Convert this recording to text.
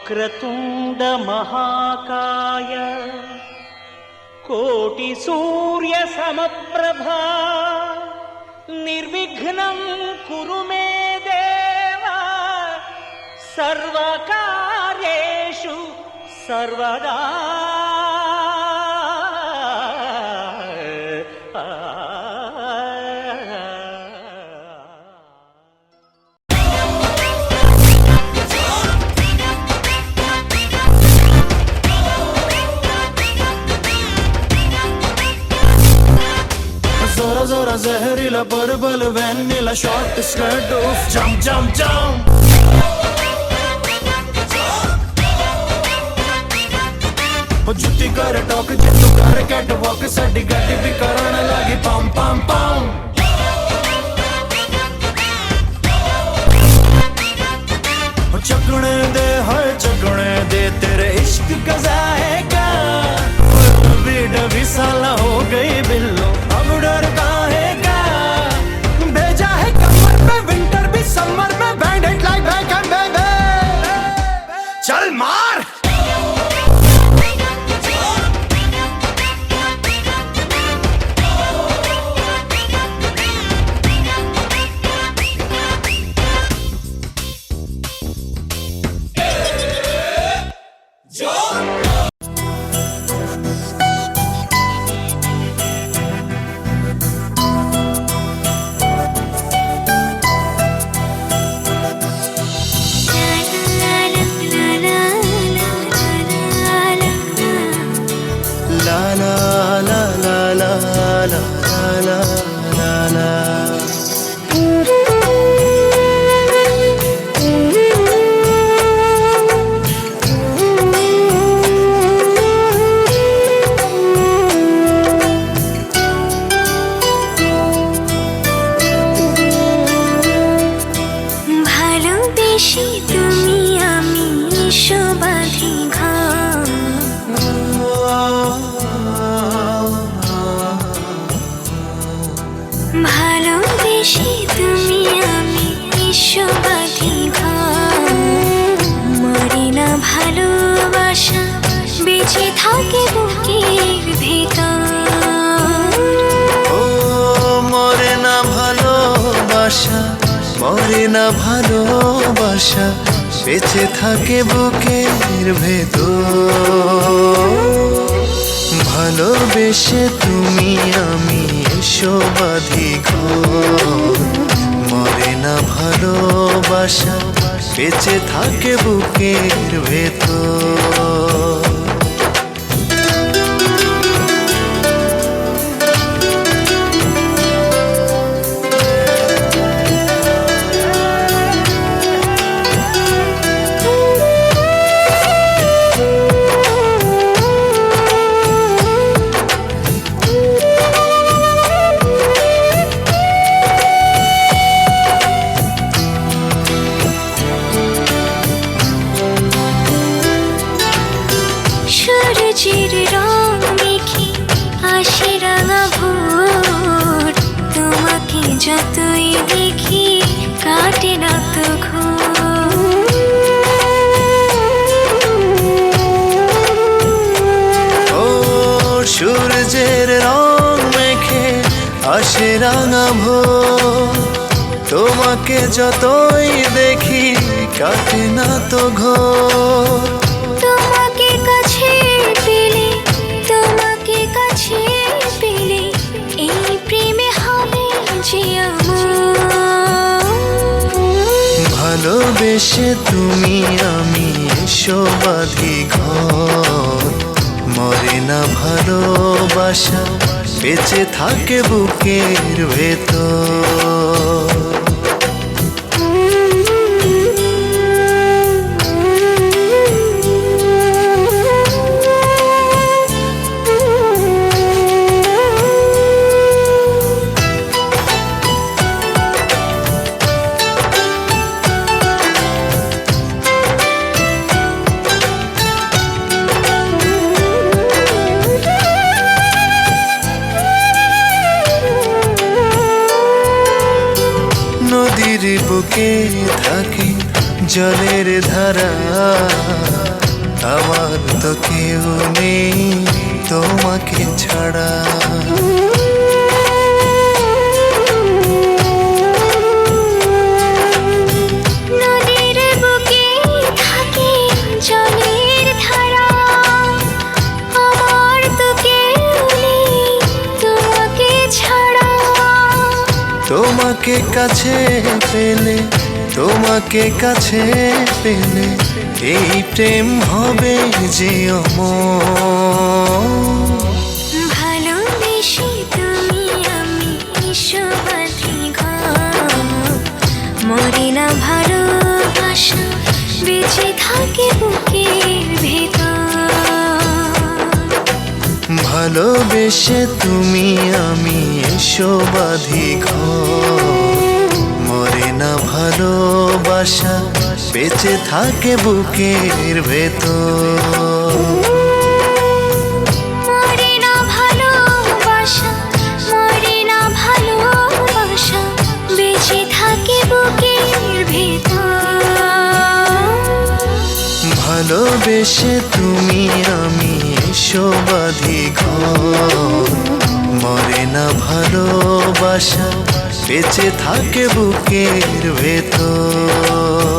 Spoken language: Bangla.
वक्रतुंड महाकाय कोटि सूर्य समप्रभा निर्विघ्नं कुरु मे देव सर्वकार्येषु सर्वदा। Zora zora zehirli purple vanilla short skirt of jump jump jump जुटी कर टॉक जितू कर कैट वॉक साडी गड्डी भी करन लगी पम पम पम चकने दे हाय चकने दे तेरे इश्क का जाएगा बीड भी साला हो गई बिल्लो अब डर काहेगा भेजा है कमर पे विंटर भी समर में बैंडेड लाइक बैक एंड बेबी चल मार ভালোবেসে তুমি আমি বিশ্ববাধি মরে না ভালোবাসা বেঁচে থাকে বুকের ভেতর ও মরে না ভালোবাসা মরে না ভালোবাসা বেঁচে থাকে বুকের ভেতর ভালোবেসে তুমি আমি শোবাধি মরে না ভালোবাসা বেঁচে থাকে বুকের ভেতর সূর্যের রং মেখে আসে রাঙা ভোর তোমাকে যতই দেখি কাটে না তো ঘুম ও সূর্যের রং মেখে আসে রাঙা ভোর তোমাকে যতই দেখি কাটে না তো ঘোর তোমাকে কাছে পেলে এই প্রেমে হবে যে আমার ভালোবেসে তুমি আমি শোবাধি মরে না ভালোবাসা বেঁচে থাকে বুকের ভেতর নদীর বুকে থাকি জলের ধারা আমার তো কেউ নেই তোমাকে ছাড়া নদীর বুকে থাকে জলের ধারা আমার তো কেউ নেই তোমাকে ছাড়া তোমাকে কাছে পেলে তোমাকে কাছে পেলে এই প্রেম হবে যে অমর ভালোবেসে তুমি আমি ঈশ্বরী ঘর মরি না ভালোবাসা বেঁচে থাকে বুকের ভেতর ভালোবেসে তুমি আমি এসো বাঁধি ঘর মরে না ভালোবাসা বেঁচে থাকে বুকের ভেতর মরে না ভালোবাসা মরে না ভালোবাসা বেঁচে থাকে বুকের ভেতর ভালোবেসে তুমি আমি এসো বাঁধি ঘর মরে না ভালোবাসা বেঁচে থাকে বুকের ভেতর